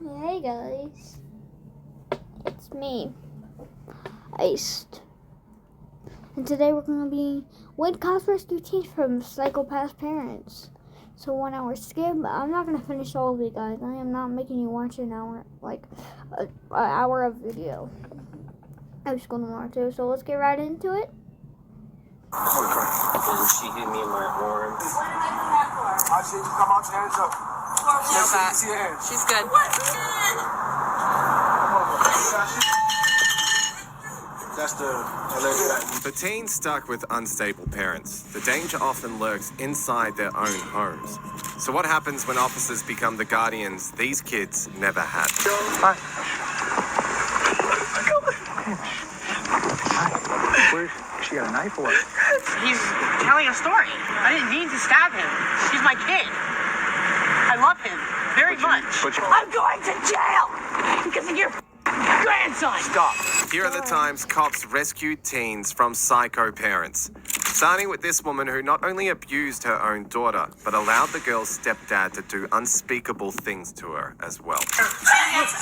Hey guys, it's me, Iced, and today we're going to be when cops rescue teens from psychopath parents. So 1 hour skip. I'm not going to finish all of it, guys. I am not making you watch an hour, like an hour of video. I'm just going to watch it. So let's get right into it. She hit me in my arm. I see you come out your hands up. She's back. See your hands. She's good. That's the LA. For teens stuck with unstable parents, the danger often lurks inside their own homes. So what happens when officers become the guardians these kids never had? Where? She got a knife or what? He's telling a story. I didn't mean to stab him. He's my kid. I love him very much. I'm going to jail because of your grandson. Stop. Here are the times cops rescued teens from psycho parents. Starting with this woman who not only abused her own daughter, but allowed the girl's stepdad to do unspeakable things to her as well. Sir! What's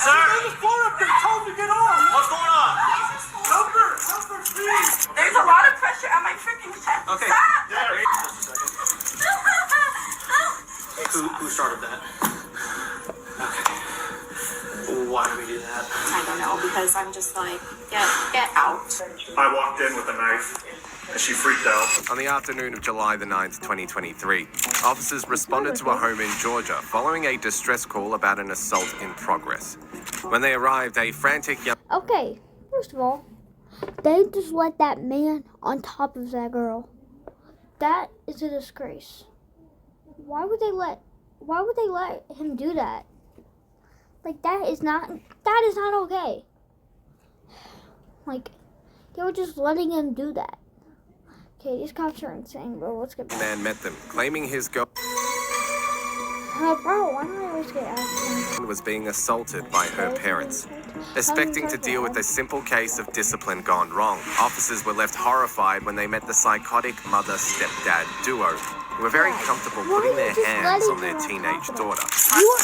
going on? Number, please. There's a lot of pressure on my freaking chest. Okay. Stop! Who started that? Okay. Why do we do that? I don't know, because I'm just like, get out. I walked in with a knife, and she freaked out. On the afternoon of July the 9th, 2023, officers responded to a home in Georgia following a distress call about an assault in progress. When they arrived, a frantic young... Okay, first of all, they just let that man on top of that girl. That is a disgrace. Why would they let him do that? Like that is not okay. Like they were just letting him do that. Okay, these cops are insane, bro. Let's get back. man met them, claiming his girl Bro, why do I always get asked? was being assaulted by her parents. Expecting to deal with a simple case of discipline gone wrong, officers were left horrified when they met the psychotic mother-stepdad duo, who were very comfortable putting their hands on their teenage daughter. You are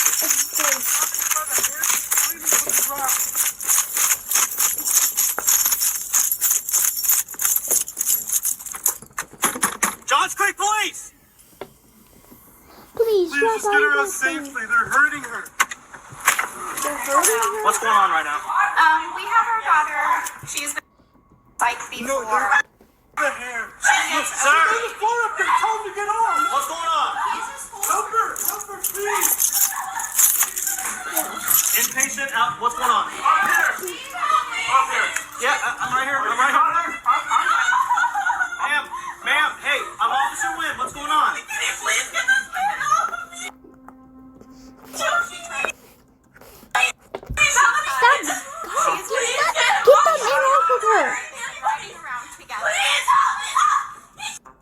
Johns Creek Police! Please Please just get her out safely. They're hurting her. What's going on right now? We have our daughter. She's been like before. The hair. Sir! Tell them to get on. What's going on? Number, please. Inpatient out. What's going on? Up here. Yeah, I'm right here. Ma'am, hey, I'm Officer Wynn. What's going on? Can you please get this man off? Stop! Get that man off of her! running around together.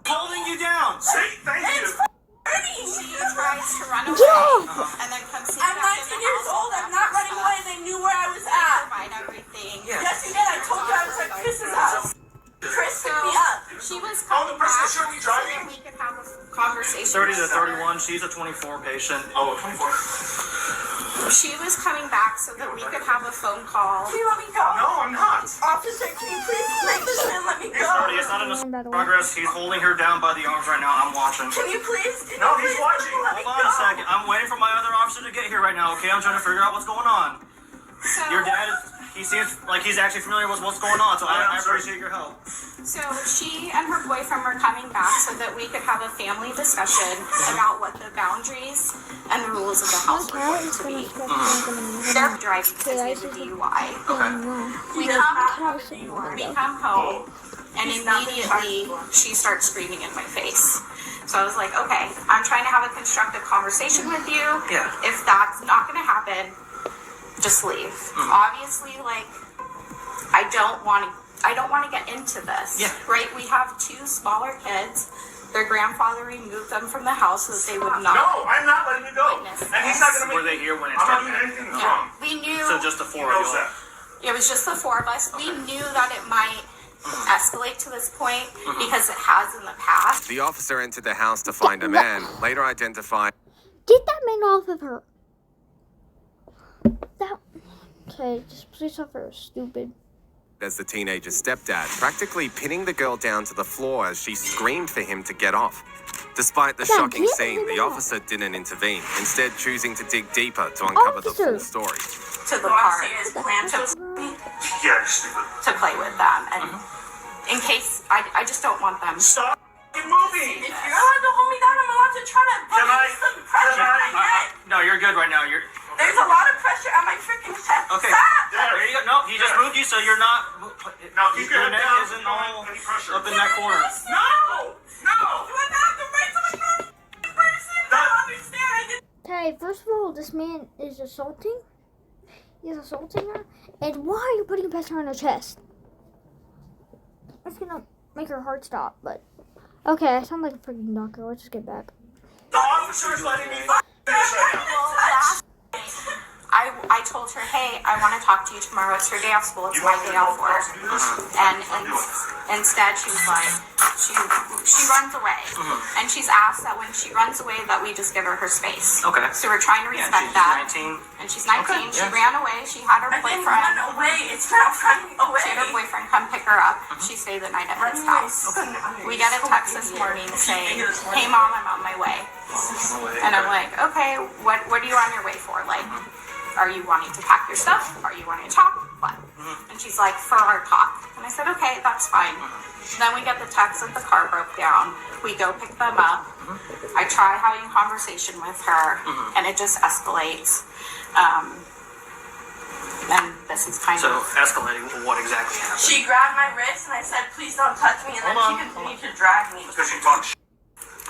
Holding you down. Say thank you. She tries to run away Get off! and then comes I'm 19 years old. I'm not running away. They knew where I was at. provide everything. Yes, you did. I told you I was at Chris's house. Chris picked me up. She was Oh, the coming person back that showed me so driving? that we could have a conversation. 30 to 31. She's a 24 patient. Oh, 24. She was coming back so that we could have a phone call. Can you let me go? No, I'm not. Officer, can you please break this man? Let me go. 30. It's not in progress. He's holding her down by the arms right now. I'm watching. Can you please? No, he's watching. Let me Hold on a second. I'm waiting for my other officer to get here right now, okay? I'm trying to figure out what's going on. So, Your dad he seems like he's actually familiar with what's going on, so I appreciate your help. so she and her boyfriend were coming back so that we could have a family discussion about what the boundaries and the rules of the house were going to be. They're driving because of DUI. We come home, and immediately she starts screaming in my face. So I was like, okay, I'm trying to have a constructive conversation with you. Yeah. If that's not going to happen, just leave. Obviously, like, I don't want to get into this. Yeah. Right? We have 2 smaller kids. Their grandfather removed them from the house so that they would not. No, I'm not letting you go. Witness And he's not going to Were make they here when it I'm not started? doing anything Yeah. wrong. We knew. So just the He 4 of knows you. that. It was just the 4 of us. We knew that it might escalate to this point because it has in the past. The officer entered the house to find a man, later identified Get that man off of her. Okay, this police officer is stupid. as the teenager's stepdad, practically pinning the girl down to the floor as she screamed for him to get off. Despite the Yeah, shocking get scene, him the off. officer didn't intervene, instead choosing to dig deeper to uncover the full Officer. story. To the park Yeah, you're stupid. to play with them, and in case I just don't want them. Stop moving! If you're allowed to hold me down, I'm allowed to try to Can I- release some pressure on my neck. No, you're good right now. You're There's a lot of pressure on my freaking chest. okay. Stop! There you go. No, he just moved you, so you're not. Now keep your Your head neck down. isn't Don't all make any pressure. up in that corner. No! No! Do I not have to write to my person? I don't understand. I just Okay, first of all, this man is assaulting. He's assaulting her. And why are you putting pressure on her chest? That's gonna make her heart stop, but... Okay, I sound like a freaking doctor. Let's just get back. The officer's letting me finish right now. I told her, hey, I want to talk to you tomorrow. It's her day off school. It's You my want me day to off go work. across and do this? And I'll do it. instead, she was like, she runs away, and she's asked that when she runs away, that we just give her her space. Okay. So we're trying to Yeah, respect she's that. 19. And she's 19. Okay, She yeah. ran away. She had her I didn't boyfriend. run away. It's not running away. She had her boyfriend come pick her up. She stayed the night at his house. We get a text this morning saying, "Hey mom, I'm on my way." And I'm like, "Okay, what are you on your way for? Like, are you wanting to pack your stuff? Are you wanting to talk? What?" And she's like, "For our talk." And I said, "Okay, that's fine." Then we get the text that the car broke down. We go pick them up. I try having a conversation with her, and it just escalates. And this is kind So of escalating. What exactly happened? She grabbed my wrist and I said, please don't touch me. And then Hold she on, continued to drag me. Because you talked shit.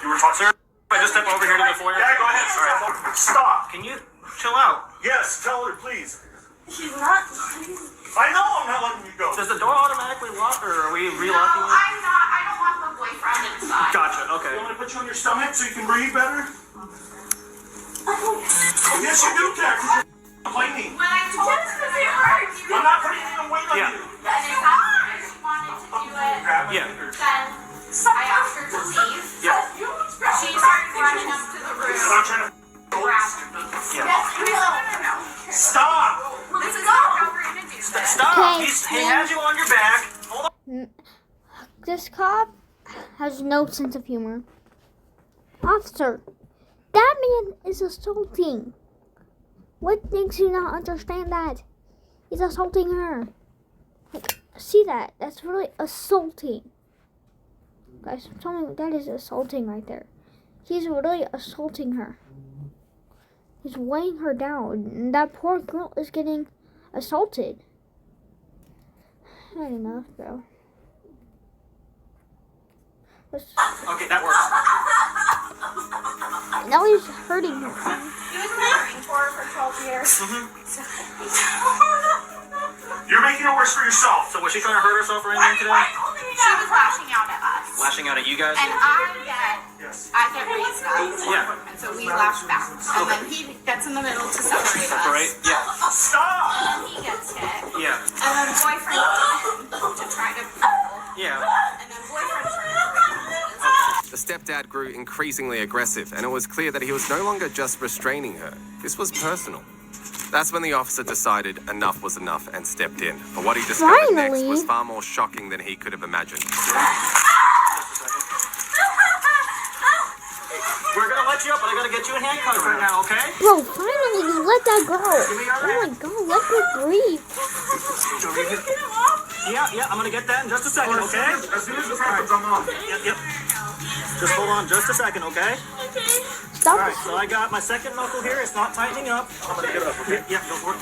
You were talking. Sir, I just step over here to the foyer. Yeah, go ahead. All right. Stop. Can you chill out? Yes, tell her, please. She's not. I know I'm not letting you go. Does the door automatically lock, or are we No, relocking it? I'm not. I don't want the boyfriend inside. Gotcha. Okay. You want me to put you on your stomach so you can breathe better? Yes, you do, Kat, because you're complaining. When I told her that it hurts, I'm not putting any weight on Yeah. you. and if she wanted to do it, Grab my Yeah. fingers. then I asked her to leave. Yeah. She started running up to the I'm room, not trying to. grabbed me. Yeah. Stop! This is not how we're gonna do this. Stop. Okay, He has you on your back. Hold on. This cop has no sense of humor. Officer, that man is assaulting. What makes you not understand that? He's assaulting her. Like, see that? That's really assaulting. Guys, tell me that is assaulting right there. He's really assaulting her. He's weighing her down. And that poor girl is getting assaulted. Not enough, bro. Okay, that works. Now he's hurting her. He was married for her for 12 years. You're making it worse for yourself. So was she trying to hurt herself or anything today? She was lashing out at us. Lashing out at you guys? And Yes. I get raised up. Yeah. And so we lash back. And then he gets in the middle to separate Separate? us. Yeah. Stop! And he gets hit. Yeah. And then boyfriend comes in to try to pull. Yeah. And then boyfriend trying to break me. The stepdad grew increasingly aggressive, and it was clear that he was no longer just restraining her. This was personal. That's when the officer decided enough was enough and stepped in. But what he discovered next Finally. was far more shocking than he could have imagined. We're gonna let you up, but I gotta get you in handcuffs right now, okay? Bro, finally you let that go. Oh my god, let me breathe. Yeah, I'm gonna get that in just a second, okay? As soon as this happens, I'm off. Yep. Just hold on just a second, okay? Stop. Alright, so I got my second knuckle here. It's not tightening up. I'm gonna get up, okay? Yeah, go for it.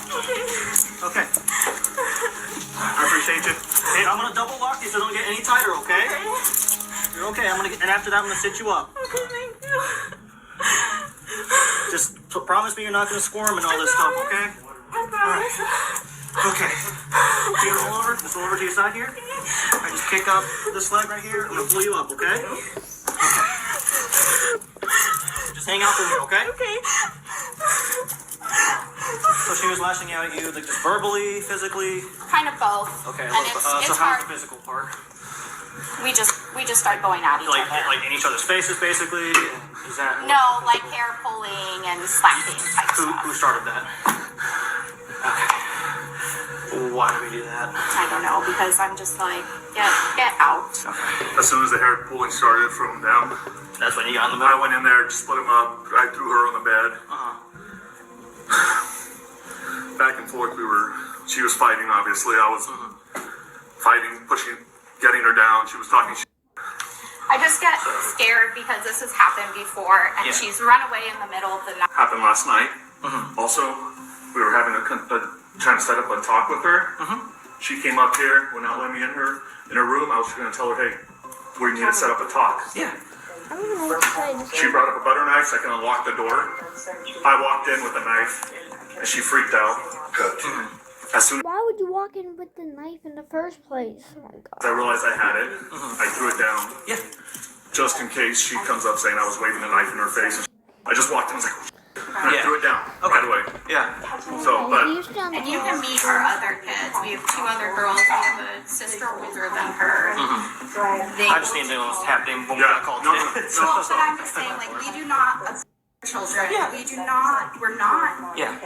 Okay. I appreciate you. Hey, I'm gonna double lock you so don't get any tighter, okay? You're okay. And after that, I'm gonna sit you up. Just promise me you're not gonna squirm and all this stuff, okay? Alright. Okay. So you roll over. Just roll over to your side here. I just kick up this leg right here. I'm gonna pull you up, okay? Okay. Just hang out for me, okay? Okay. So she was lashing out at you, like just verbally, physically. Kind of both. Okay. And so it's how's hard. the physical part? We just start going at each Like other. in each other's faces, basically. Is that No, like hair pulling and slapping type who stuff. started that? Okay. Why do we do that? I don't know, because I'm just like, get out. As soon as the hair pulling started from them, That's when you got in the I middle. went in there, split them up. I threw her on the bed. Back and forth, she was fighting, obviously. I was fighting, pushing, getting her down. She was talking shit. I just get scared because this has happened before, and Yeah. she's run away in the middle of the night. Happened last night. Also, we were having trying to set up a talk with her. She came up here, would not let me in her room. I was going to tell her, hey, we need to set up a talk. Yeah. I don't know what to say. Just She brought up a butter knife so I can unlock the door. I walked in with a knife, and she freaked out. As soon why would you walk in with the knife in the first place? Oh my god. as I realized I had it, I threw it down. Yeah. Just in case she comes up saying I was waving a knife in her face. I just walked in and was like, and I Yeah. threw it down right away. Yeah. So, but You used to on the And you can meet our other kids. We have 2 other girls. We have a sister older than her. They, I just need to know what's happening when we yeah, got called no, in. well, but I'm just saying, like, we do not abuse children. We do not. We're not. Yeah.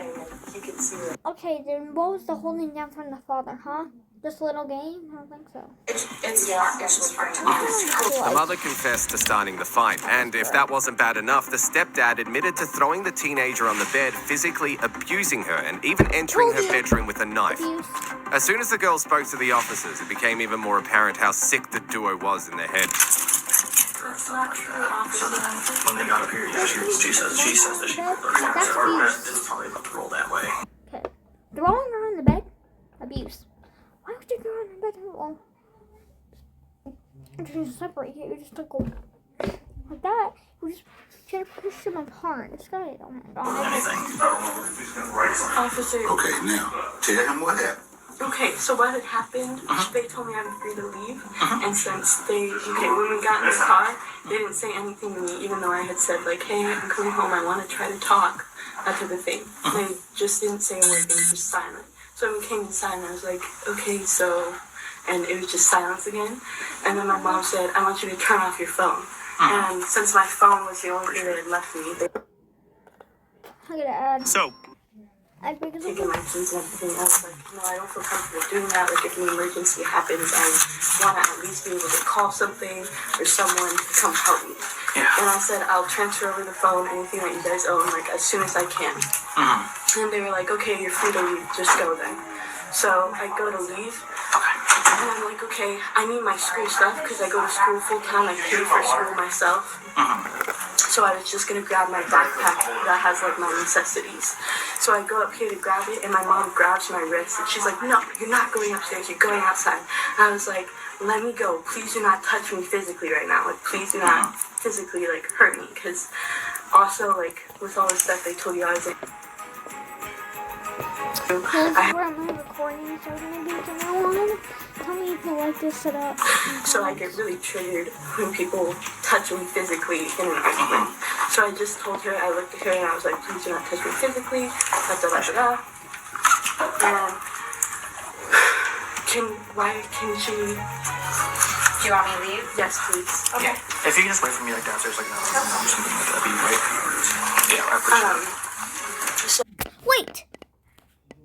Okay, then what was the holding down from the father, huh? This little game? I don't think so. It's hard. It's just hard to understand. The mother confessed to starting the fight, and if that wasn't bad enough, the stepdad admitted to throwing the teenager on the bed, physically abusing her, and even entering her bedroom with a knife. Abuse. As soon as the girl spoke to the officers, it became even more apparent how sick the duo was in their head. When they got up here, yeah, she says that she That's abuse. it's probably about to roll that way. Okay. Throwing her on the bed? Abuse. Why would you throw her on the bed? Well, you just separate here. You just like go like that. You just try to push them apart. This guy don't have Anything. Officer, Okay, now, tell him what happened. okay, so what had happened, they told me I'm free to leave, and since when we got in the car, they didn't say anything to me, even though I had said, like, hey, I'm coming home, I want to try to talk, that type of thing. They just didn't say a word, they were just silent. So when we came inside, I was like, okay, so, and it was just silence again, and then my mom said, I want you to turn off your phone. And since my phone was the only thing that had left me, they I gotta add. So, I because taking my keys and everything else. Like, no, I don't feel comfortable doing that. Like, if an emergency happens, I want to at least be able to call something or someone to come help me. Yeah. And I said, I'll transfer over the phone, anything that you guys own, like, as soon as I can. And they were like, okay, you're free to leave. Just go then. So I go to leave. And I'm like, okay, I need my school stuff because I go to school full time. I pay for school myself. So I was just going to grab my backpack that has, like, my necessities. So I go up here to grab it, and my mom grabs my wrist, and she's like, no, you're not going upstairs, you're going outside. And I was like, let me go. Please do not touch me physically right now. Like, please do not physically, like, hurt me. Because also, like, with all this stuff they told you, I was like... because we're on my recording, so we're gonna do it now. Tell me if you like this setup. So I get really triggered when people touch me physically in an argument. So I just told her, I looked at her and I was like, please do not touch me physically. Da-da-da-da-da. And can she... Do you want me to leave? Yes, please. Okay. If you can just wait for me like downstairs like an hour or something like that, that'd be great. Yeah, I appreciate it. Wait!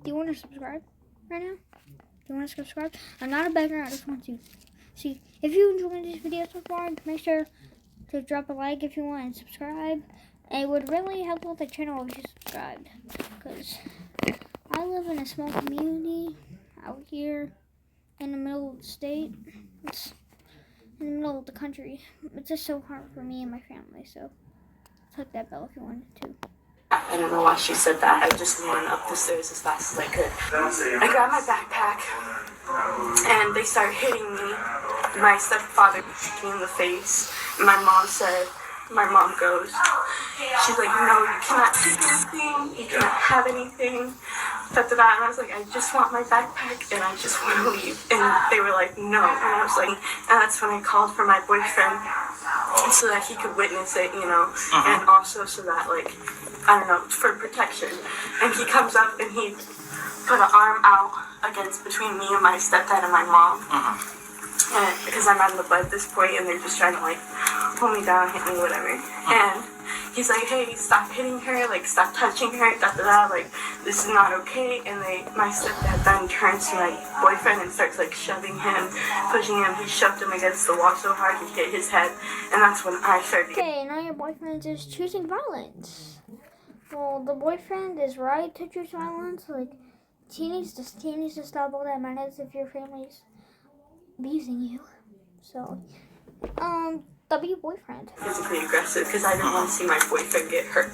Do you want to subscribe right now? Do you want to subscribe? I'm not a beggar, I just want to see. If you enjoyed this video so far, make sure to drop a like if you want and subscribe. It would really help with the channel if you subscribed. Because I live in a small community out here in the middle of the state. It's in the middle of the country. It's just so hard for me and my family, so click that bell if you wanted to. I don't know why she said that. I just ran up the stairs as fast as I could. I grabbed my backpack, and they start hitting me. My stepfather kicked me in the face. My mom goes, she's like, no, you cannot take anything. You cannot have anything. Da-da-da. And I was like, I just want my backpack, and I just want to leave. And they were like, no. And I was like, and that's when I called for my boyfriend so that he could witness it, you know, and also so that, like, I don't know, for protection. And he comes up and he put an arm out between me and my stepdad and my mom. And because I'm on the butt at this point and they're just trying to, like, pull me down, hit me, whatever. And he's like, hey, stop hitting her, like, stop touching her, like, this is not okay. And my stepdad then turns to my boyfriend and starts, like, shoving him, pushing him. He shoved him against the wall so hard he hit his head, and that's when I started. Okay, now your boyfriend is choosing violence. Well, the boyfriend is right to choose violence. Like, he needs to stop all that madness if your family's abusing you. So, W boyfriend. Physically aggressive because I didn't want to see my boyfriend get hurt.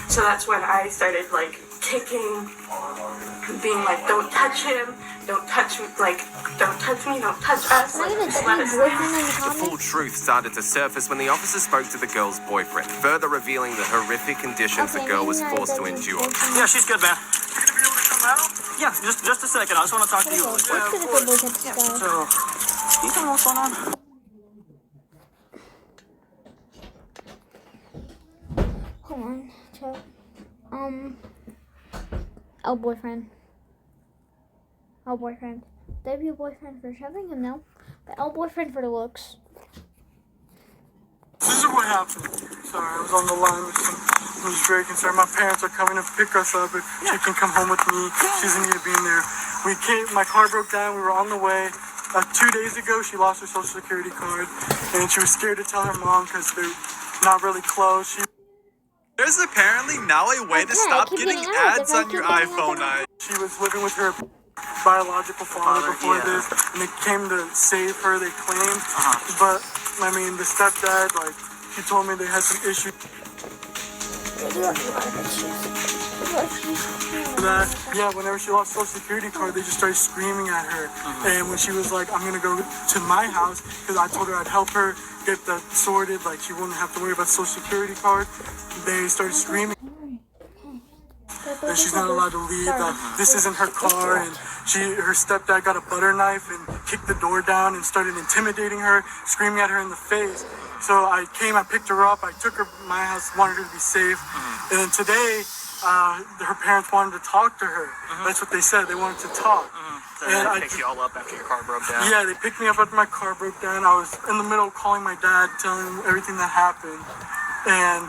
So that's when I started like kicking, being like, don't touch him, don't touch me, like, don't touch me, don't touch us. Like, just let us The full truth started to surface when the officer spoke to the girl's boyfriend, further revealing the horrific conditions the girl was forced to endure. Yeah, she's good, man. Yeah, just a second. I just want to talk to you. Let's get a good look at this guy. So, you tell me what's going on? Hold on, check. Oh, boyfriend. W boyfriend for shoving him, no. But L boyfriend for the looks. This is what happened. Sorry, I was on the line with some. I was very concerned. My parents are coming to pick us up. If she can come home with me, she doesn't need to be in there. My car broke down. We were on the way. 2 days ago, she lost her social security card, and she was scared to tell her mom because they're not really close. There's apparently now a way to stop getting ads on your iPhone. She was living with her biological father before this, and they came to save her, they claimed. But, I mean, the stepdad, like, she told me they had some issues. Whenever she lost social security card, they just started screaming at her. And when she was like, I'm gonna go to my house, because I told her I'd help her get that sorted, like she wouldn't have to worry about social security card, they started screaming that she's not allowed to leave, that this isn't her car, and her stepdad got a butter knife and kicked the door down and started intimidating her, screaming at her in the face. So I came, I picked her up, I took her to my house, wanted her to be safe. And then today, her parents wanted to talk to her. That's what they said, they wanted to talk. So and I picked you all up after your car broke down? Yeah, they picked me up after my car broke down. I was in the middle of calling my dad, telling him everything that happened. And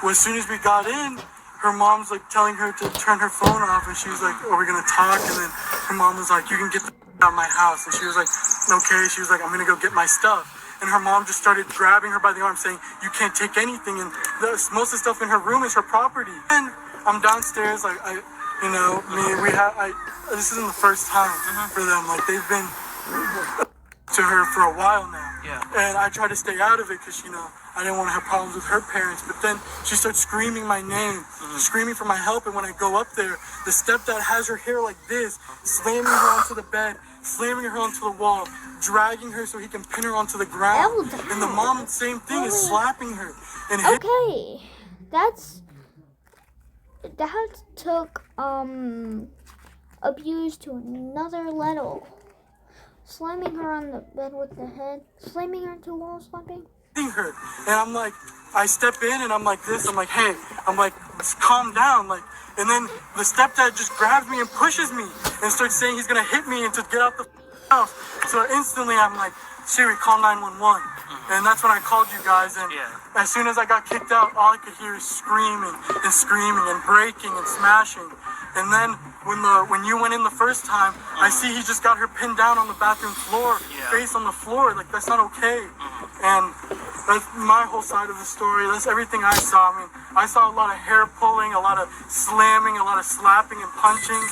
as soon as we got in, her mom's like telling her to turn her phone off, and she was like, are we gonna talk? And then her mom was like, you can get the out of my house. And she was like, okay. She was like, I'm gonna go get my stuff. And her mom just started grabbing her by the arm, saying, you can't take anything, and most of the stuff in her room is her property. And I'm downstairs, like, this isn't the first time for them. Like, they've been to her for a while now. Yeah. And I try to stay out of it because, I didn't want to have problems with her parents. But then she starts screaming my name, screaming for my help. And when I go up there, the stepdad has her hair like this, slamming her onto the bed, slamming her onto the wall, dragging her so he can pin her onto the ground. And the mom, same thing, is slapping her. And okay, that took abuse to another level. Slamming her on the bed with the head, slamming her into the wall, slapping her. And I'm like, I step in and I'm like this, I'm like, hey, calm down, like, and then the stepdad just grabs me and pushes me and starts saying he's gonna hit me and to get out the house. So instantly I'm like, Siri, call 911. And that's when I called you guys, and as soon as I got kicked out, all I could hear is screaming and breaking and smashing. And then when you went in the first time, I see he just got her pinned down on the bathroom floor, face on the floor. Like, that's not okay. And that's my whole side of the story. That's everything I saw. I mean, I saw a lot of hair pulling, a lot of slamming, a lot of slapping and punching.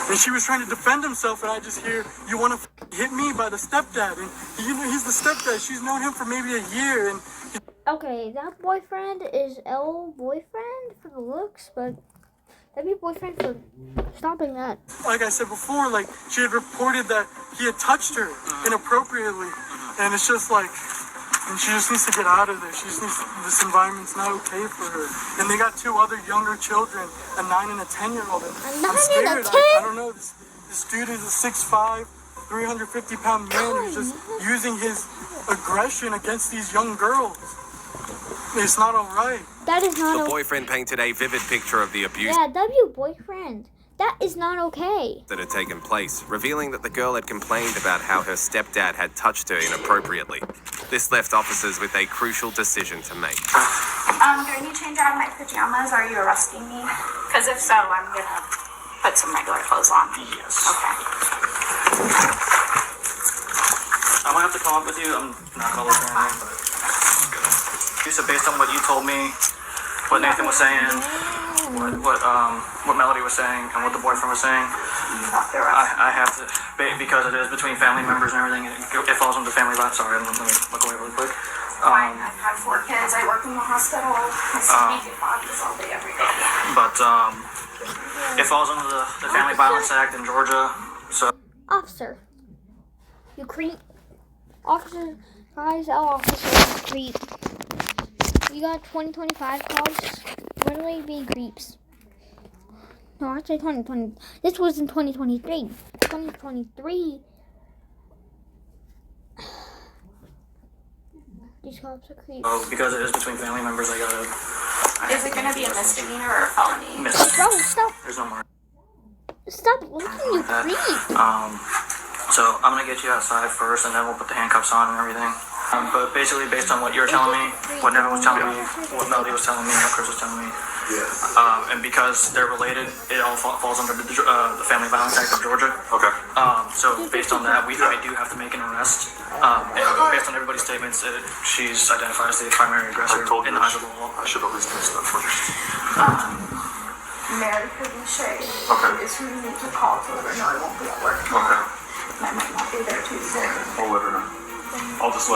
And she was trying to defend himself, and I just hear, you want to hit me by the stepdad. And he's the stepdad. She's known him for maybe a year. And okay, that boyfriend is L boyfriend for the looks, but that'd be boyfriend for stopping that. Like I said before, like, she had reported that he had touched her inappropriately. And it's just like, and she just needs to get out of there. She just needs this environment's not okay for her. And they got 2 other younger children, a 9 and a 10-year-old. I'm scared. I don't know. This dude is a 6'5", 350-pound man who's just using his aggression against these young girls. It's not all right. That is not the boyfriend painted a vivid picture of the abuse. Yeah, W boyfriend. That is not okay. That had taken place, revealing that the girl had complained about how her stepdad had touched her inappropriately. This left officers with a crucial decision to make. Do I need to change out of my pajamas? Are you arresting me? Because if so, I'm gonna put some regular clothes on. Yes. Okay. I'm gonna have to come up with you. I'm not gonna look at anything, but so based on what you told me, what Nathan was saying, what Melody was saying, and what the boyfriend was saying, I have to, because it is between family members and everything. It falls into family violence. Sorry, let me look away really quick. Fine. I've had 4 kids. I work in the hospital. I see naked bodies all day, every day. But it falls under the Family Violence Act in Georgia. So Officer, you creep. Officer, guys, officer, creep. You got 2025 calls. Where do they be creeps? No, I say 2020. This was in 2023. 2023. These cops are creeps. because it is between family members, I gotta. Is it gonna be a misdemeanor or a felony? Bro, stop. There's no more. Stop looking, you creep. So I'm gonna get you outside first, and then we'll put the handcuffs on and everything. But basically, based on what you were telling me, what Nevin was telling me, what Melody was telling me, what Chris was telling me, and because they're related, it all falls under the Family Violence Act of Georgia. Okay. So based on that, I do have to make an arrest. And based on everybody's statements, she's identified as the primary aggressor in the eyes of the law. I should at least do stuff first. Mary Felicia Okay. is who you need to call to let her know I won't be at work. Okay. I might not be there Tuesday. I'll let her know. I'll just let